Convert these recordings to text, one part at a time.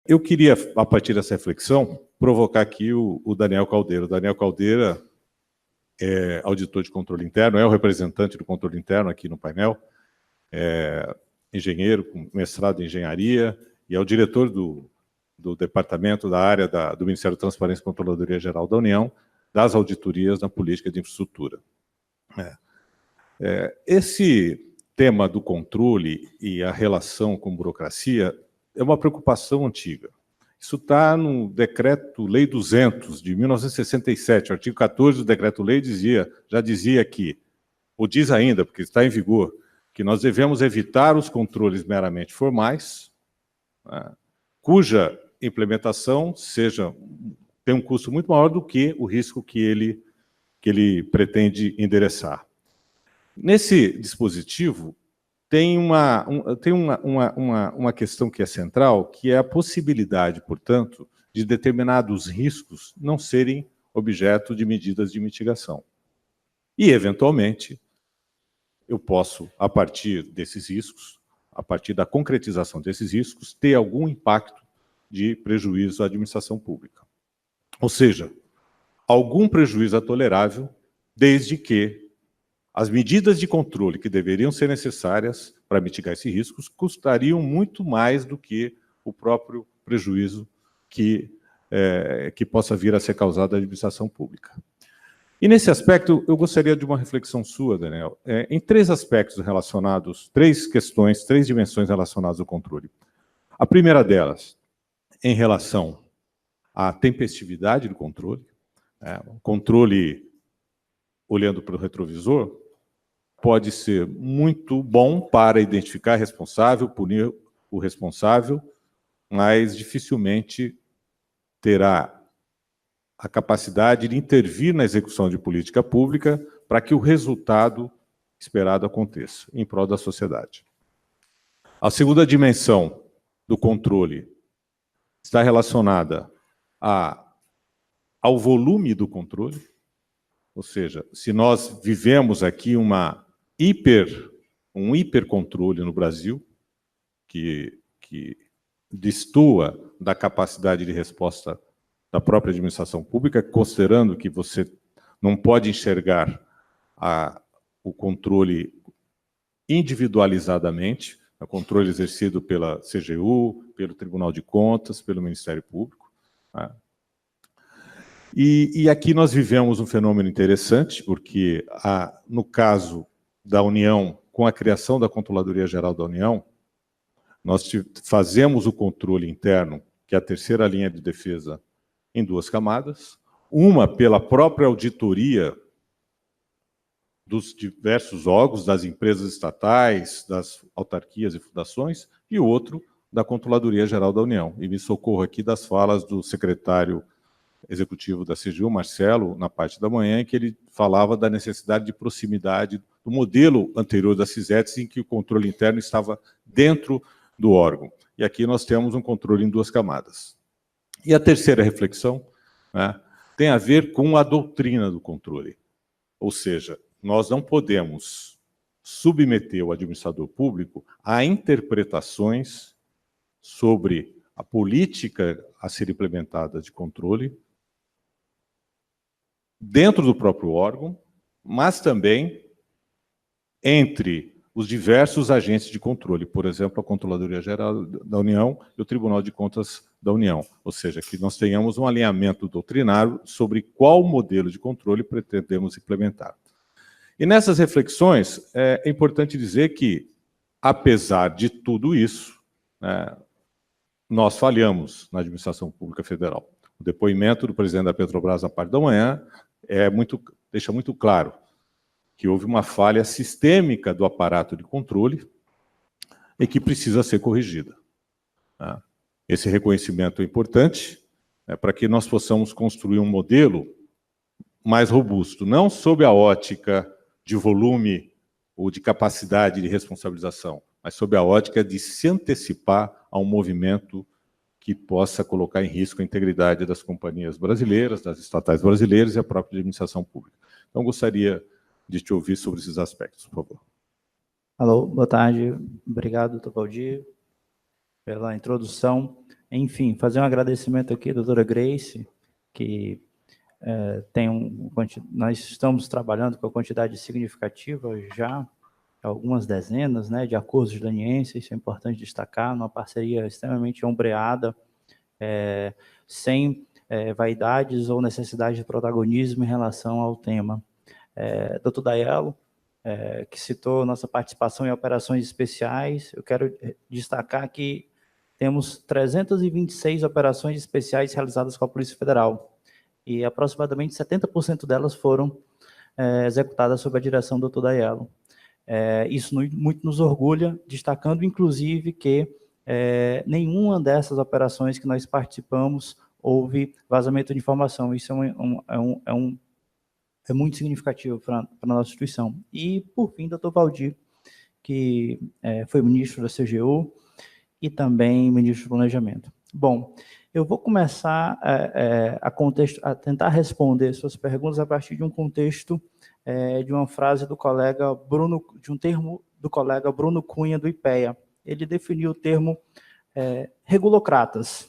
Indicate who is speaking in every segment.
Speaker 1: Eu queria, a partir dessa reflexão, provocar aqui o Daniel Caldeira. O Daniel Caldeira é auditor de controle interno, é o representante do controle interno aqui no painel, é engenheiro com mestrado em engenharia e é o diretor do departamento da área do Ministério da Transparência e Controladoria Geral da União, das auditorias na política de infraestrutura. Esse tema do controle e a relação com burocracia é uma preocupação antiga. Isso está no Decreto-Lei 200, de 1967, o artigo 14 do Decreto-Lei já dizia que, ou diz ainda, porque está em vigor, que nós devemos evitar os controles meramente formais, cuja implementação tem um custo muito maior do que o risco que ele pretende endereçar. Nesse dispositivo, tem uma questão que é central, que é a possibilidade, portanto, de determinados riscos não serem objeto de medidas de mitigação. E, eventualmente, eu posso, a partir desses riscos, a partir da concretização desses riscos, ter algum impacto de prejuízo à administração pública. Ou seja, algum prejuízo é tolerável, desde que as medidas de controle que deveriam ser necessárias para mitigar esses riscos custariam muito mais do que o próprio prejuízo que possa vir a ser causado à administração pública. E, nesse aspecto, eu gostaria de uma reflexão sua, Daniel, em três aspectos relacionados, três dimensões relacionadas ao controle. A primeira delas, em relação à tempestividade do controle, o controle olhando para o retrovisor, pode ser muito bom para identificar responsável, punir o responsável, mas dificilmente terá a capacidade de intervir na execução de política pública para que o resultado esperado aconteça, em prol da sociedade. A segunda dimensão do controle está relacionada ao volume do controle, ou seja, se nós vivemos aqui um hipercontrole no Brasil, que destoa da capacidade de resposta da própria administração pública, considerando que você não pode enxergar o controle individualizadamente, o controle exercido pela CGU, pelo Tribunal de Contas, pelo Ministério Público. E aqui nós vivemos um fenômeno interessante, porque, no caso da União, com a criação da Controladoria Geral da União, nós fazemos o controle interno, que é a terceira linha de defesa, em duas camadas. Uma pela própria auditoria dos diversos órgãos, das empresas estatais, das autarquias e fundações, e outro da Controladoria Geral da União. E me socorro aqui das falas do secretário executivo da CGU, Marcelo, na parte da manhã, em que ele falava da necessidade de proximidade do modelo anterior da CISETES, em que o controle interno estava dentro do órgão. E aqui nós temos um controle em duas camadas. E a terceira reflexão tem a ver com a doutrina do controle. Ou seja, nós não podemos submeter o administrador público a interpretações sobre a política a ser implementada de controle dentro do próprio órgão, mas também entre os diversos agentes de controle, por exemplo, a Controladoria Geral da União e o Tribunal de Contas da União. Ou seja, que nós tenhamos um alinhamento doutrinário sobre qual modelo de controle pretendemos implementar. E nessas reflexões, é importante dizer que, apesar de tudo isso, nós falhamos na administração pública federal. O depoimento do presidente da Petrobras na parte da manhã deixa muito claro que houve uma falha sistêmica do aparato de controle e que precisa ser corrigida. Esse reconhecimento é importante para que nós possamos construir um modelo mais robusto, não sob a ótica de volume ou de capacidade de responsabilização, mas sob a ótica de se antecipar a um movimento que possa colocar em risco a integridade das companhias brasileiras, das estatais brasileiras e a própria administração pública. Então, gostaria de te ouvir sobre esses aspectos, por favor.
Speaker 2: Alô, boa tarde. Obrigado, Dr. Valdir, pela introdução. enfim, fazer um agradecimento aqui à doutora Grace, que nós estamos trabalhando com a quantidade significativa já, algumas dezenas, né, de acordos de leniência, isso é importante destacar, uma parceria extremamente ombreada, sem vaidades ou necessidade de protagonismo em relação ao tema. Dr. Daiello, que citou nossa participação em operações especiais, eu quero destacar que temos 326 operações especiais realizadas com a Polícia Federal, e aproximadamente 70% delas foram executadas sob a direção do Dr. Daiello. Isso muito nos orgulha, destacando, inclusive, que nenhuma dessas operações que nós participamos houve vazamento de informação. Isso é muito significativo para a nossa instituição. E, por fim, doutor Valdir, que foi ministro da CGU e também ministro do Planejamento. Bom, eu vou começar a tentar responder suas perguntas a partir de um contexto de uma frase do colega Bruno, de um termo do colega Bruno Cunha, do IPEA. Ele definiu o termo regulocratas,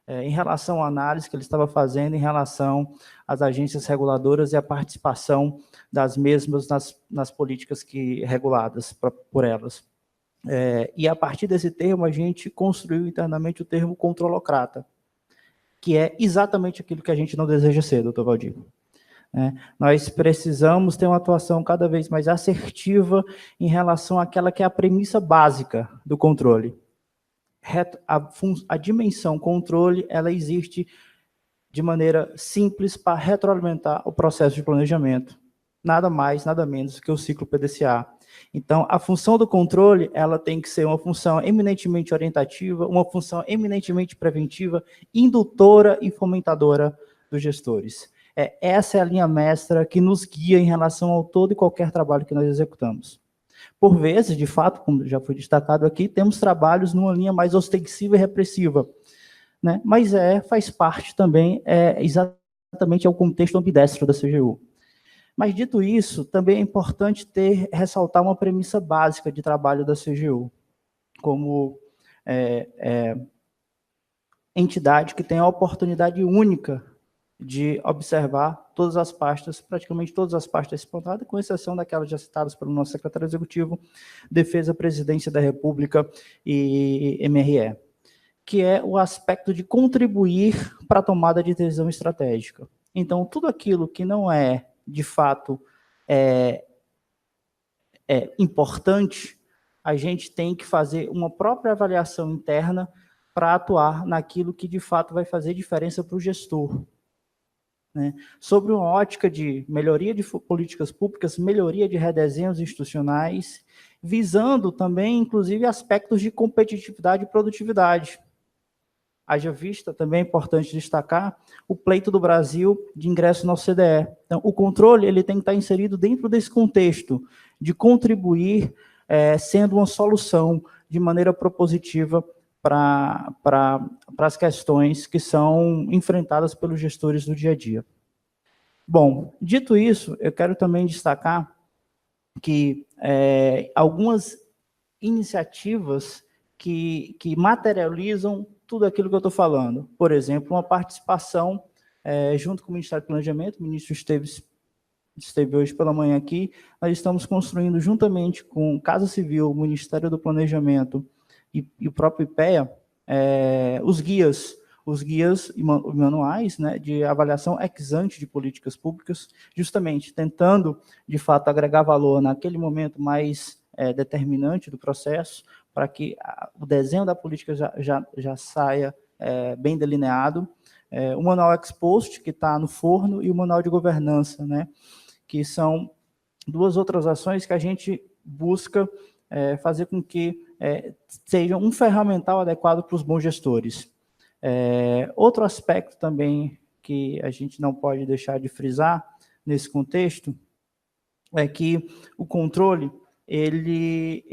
Speaker 2: em relação à análise que ele estava fazendo em relação às agências reguladoras e a participação das mesmas nas políticas reguladas por elas. E a partir desse termo, a gente construiu internamente o termo controlocrata, que é exatamente aquilo que a gente não deseja ser, doutor Valdir. Nós precisamos ter uma atuação cada vez mais assertiva em relação àquela que é a premissa básica do controle. A dimensão controle, ela existe de maneira simples para retroalimentar o processo de planejamento. Nada mais, nada menos que o ciclo PDCA. Então, a função do controle, ela tem que ser uma função eminentemente orientativa, uma função eminentemente preventiva, indutora e fomentadora dos gestores. Essa é a linha mestra que nos guia em relação ao todo e qualquer trabalho que nós executamos. Por vezes, de fato, como já foi destacado aqui, temos trabalhos numa linha mais ostensiva e repressiva, né? Mas faz parte também, exatamente ao contexto ambidestro da CGU. Mas, dito isso, também é importante ressaltar uma premissa básica de trabalho da CGU, como entidade que tem a oportunidade única de observar todas as pastas, praticamente todas as pastas exploradas, com exceção daquelas já citadas pelo nosso secretário executivo, Defesa, Presidência da República e MRE, que é o aspecto de contribuir para a tomada de decisão estratégica. Então, tudo aquilo que não é, de fato, importante, a gente tem que fazer uma própria avaliação interna para atuar naquilo que, de fato, vai fazer diferença para o gestor. Sobre uma ótica de melhoria de políticas públicas, melhoria de redesenhos institucionais, visando também, inclusive, aspectos de competitividade e produtividade. Haja vista, também é importante destacar, o pleito do Brasil de ingresso na OCDE. Então, o controle ele tem que estar inserido dentro desse contexto de contribuir, sendo uma solução de maneira propositiva para as questões que são enfrentadas pelos gestores do dia a dia. Bom, dito isso, eu quero também destacar que algumas iniciativas que materializam tudo aquilo que eu estou falando. Por exemplo, uma participação junto com o Ministério do Planejamento, o ministro esteve hoje pela manhã aqui, nós estamos construindo juntamente com Casa Civil, o Ministério do Planejamento e o próprio IPEA, os guias e manuais, né, de avaliação ex ante de políticas públicas, justamente tentando, de fato, agregar valor naquele momento mais determinante do processo, para que o desenho da política já saia bem delineado. O manual ex post, que está no forno, e o manual de governança, né, que são duas outras ações que a gente busca fazer com que seja um ferramental adequado para os bons gestores. Outro aspecto também que a gente não pode deixar de frisar nesse contexto é que o controle ele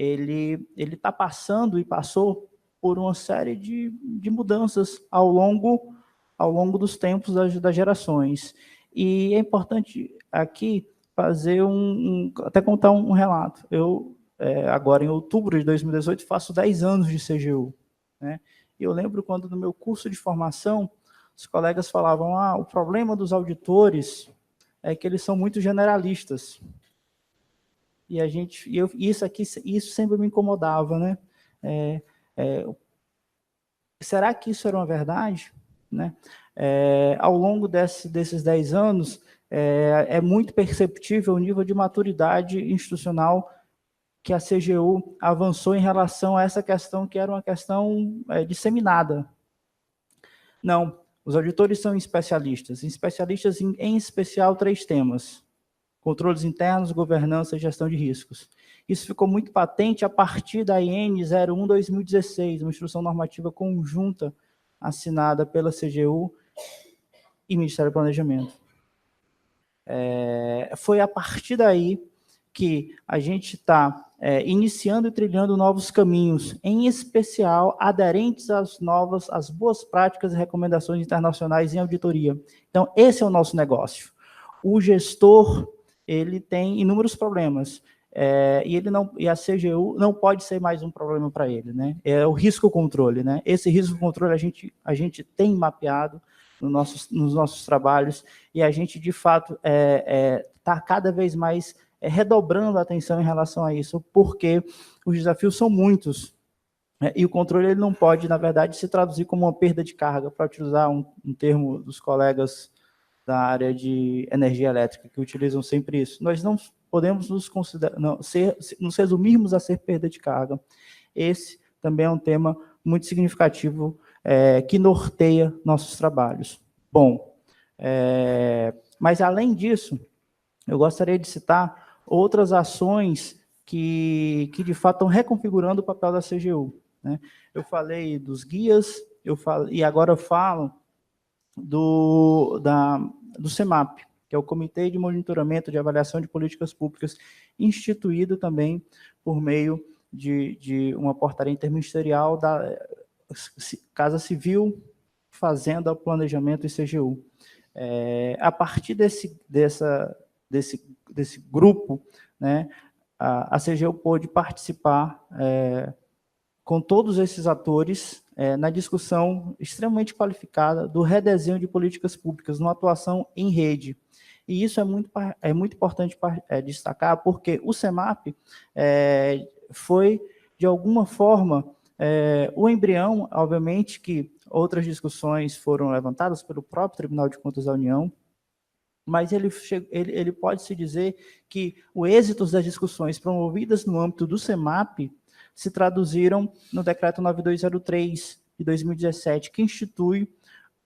Speaker 2: está passando e passou por uma série de mudanças ao longo dos tempos das gerações. E é importante aqui fazer até contar um relato. Eu, agora em outubro de 2018, faço 10 anos de CGU, né? E eu lembro quando no meu curso de formação, os colegas falavam, o problema dos auditores é que eles são muito generalistas. E isso sempre me incomodava, né? Será que isso era uma verdade? Né? Ao longo desses 10 anos, é muito perceptível o nível de maturidade institucional que a CGU avançou em relação a essa questão, que era uma questão disseminada. Não, os auditores são especialistas em especial 3 temas: controles internos, governança e gestão de riscos. Isso ficou muito patente a partir da IN 01/2016, uma instrução normativa conjunta assinada pela CGU e Ministério do Planejamento. Foi a partir daí que a gente está iniciando e trilhando novos caminhos, em especial aderentes às boas práticas e recomendações internacionais em auditoria. Então, esse é o nosso negócio. O gestor, ele tem inúmeros problemas, e a CGU não pode ser mais um problema para ele, né? É o risco-controle, né? Esse risco-controle a gente tem mapeado nos nossos trabalhos, e a gente, de fato, está cada vez mais redobrando a atenção em relação a isso, porque os desafios são muitos, e o controle ele não pode, na verdade, se traduzir como uma perda de carga, para utilizar um termo dos colegas da área de energia elétrica, que utilizam sempre isso. Nós não podemos nos resumirmos a ser perda de carga. Esse também é um tema muito significativo que norteia nossos trabalhos. Bom, mas além disso, eu gostaria de citar outras ações que de fato estão reconfigurando o papel da CGU. Né? Eu falei dos guias, e agora eu falo do CEMAP, que é o Comitê de Monitoramento de Avaliação de Políticas Públicas, instituído também por meio de uma portaria interministerial da Casa Civil, Fazenda, Planejamento e CGU. A partir desse grupo, né, a CGU pôde participar com todos esses atores na discussão extremamente qualificada do redesenho de políticas públicas, numa atuação em rede. E isso é muito importante destacar, porque o CEMAP foi, de alguma forma, o embrião, obviamente, que outras discussões foram levantadas pelo próprio Tribunal de Contas da União, mas ele pode-se dizer que os êxitos das discussões promovidas no âmbito do CEMAP se traduziram no Decreto 9203, de 2017, que institui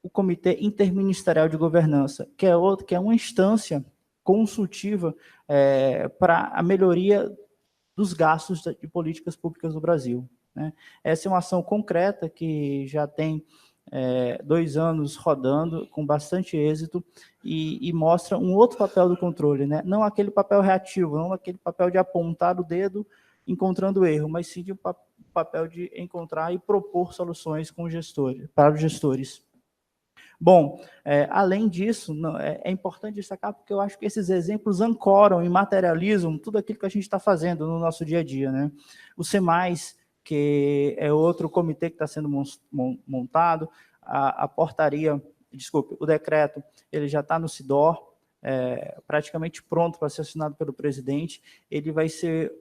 Speaker 2: o Comitê Interministerial de Governança, que é uma instância consultiva para a melhoria dos gastos de políticas públicas no Brasil. Né? Essa é uma ação concreta que já tem 2 anos rodando, com bastante êxito, e mostra um outro papel do controle, né? Não aquele papel reativo, não aquele papel de apontar o dedo encontrando erro, mas sim o papel de encontrar e propor soluções para os gestores. Bom, além disso, é importante destacar, porque eu acho que esses exemplos ancoram e materializam tudo aquilo que a gente está fazendo no nosso dia a dia, né? O CEMAIS, que é outro comitê que está sendo montado, o decreto, ele já está no CIDOR, praticamente pronto para ser assinado pelo presidente. Ele vai ser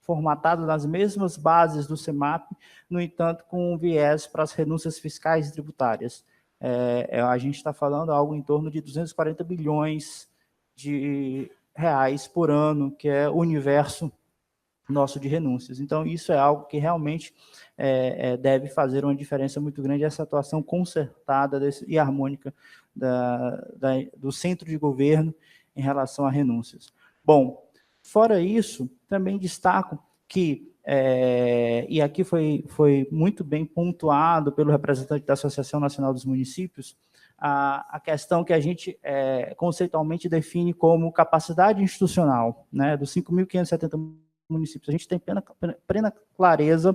Speaker 2: formatado nas mesmas bases do CEMAP, no entanto, com um viés para as renúncias fiscais e tributárias. A gente está falando algo em torno de 240 bilhões de reais por ano, que é o universo nosso de renúncias. Então, isso é algo que realmente deve fazer uma diferença muito grande, essa atuação concertada e harmônica do centro de governo em relação a renúncias. Bom, fora isso, também destaco que, e aqui foi muito bem pontuado pelo representante da Associação Nacional dos Municípios, a questão que a gente conceitualmente define como capacidade institucional, né, dos 5.570 municípios. A gente tem plena clareza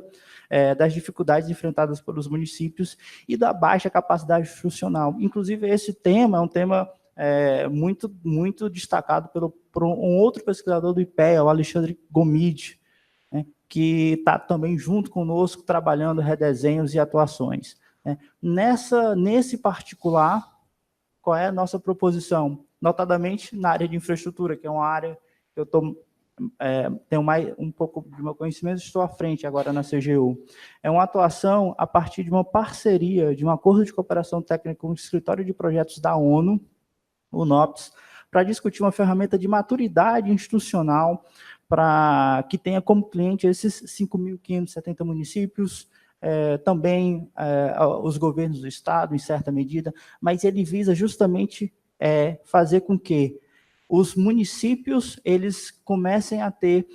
Speaker 2: das dificuldades enfrentadas pelos municípios e da baixa capacidade institucional. Inclusive, esse tema é um tema muito, muito destacado por um outro pesquisador do IPEA, o Alexandre Gomide, né, que está também junto conosco, trabalhando redesenhos e atuações. Nesse particular, qual é a nossa proposição? Notadamente na área de infraestrutura, que é uma área que eu tenho um pouco de meu conhecimento, estou à frente agora na CGU. É uma atuação a partir de uma parceria, de um acordo de cooperação técnica com o Escritório de Projetos da ONU, o NOPS, para discutir uma ferramenta de maturidade institucional que tenha como cliente esses 5.570 municípios, também os governos do Estado, em certa medida, mas ele visa justamente fazer com que os municípios eles comecem a ter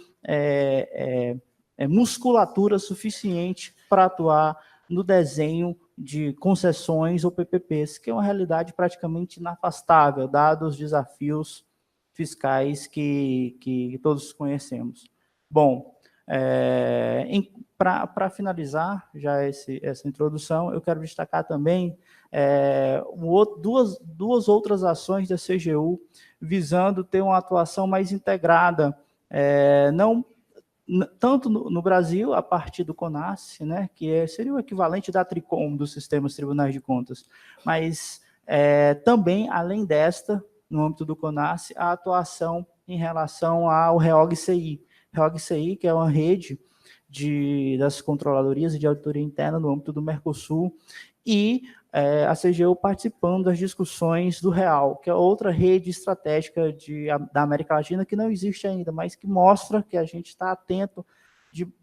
Speaker 2: musculatura suficiente para atuar no desenho de concessões ou PPPs, que é uma realidade praticamente inafastável, dados os desafios fiscais que todos conhecemos. Bom, para finalizar já essa introdução, eu quero destacar também duas outras ações da CGU visando ter uma atuação mais integrada, tanto no Brasil, a partir do CONAS, né, que seria o equivalente da TRICOM, dos sistemas tribunais de contas, mas também, além desta, no âmbito do CONAS, a atuação em relação ao REOG-CI. REOG-CI, que é uma rede das controladorias e de auditoria interna no âmbito do Mercosul, e a CGU participando das discussões do REAL, que é outra rede estratégica da América Latina que não existe ainda, mas que mostra que a gente está atento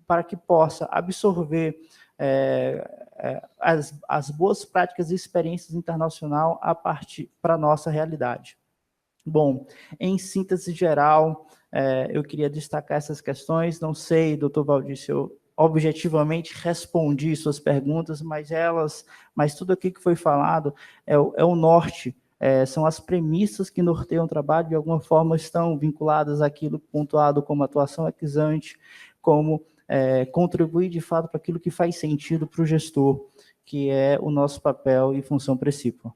Speaker 2: para que possa absorver as boas práticas e experiências internacionais para a nossa realidade. Bom, em síntese geral, eu queria destacar essas questões. Não sei, doutor Valdir, se eu objetivamente respondi suas perguntas, mas tudo aqui que foi falado é o norte, são as premissas que norteiam o trabalho, de alguma forma estão vinculadas àquilo pontuado como atuação ex-ante, como contribuir de fato para aquilo que faz sentido para o gestor, que é o nosso papel e função principal.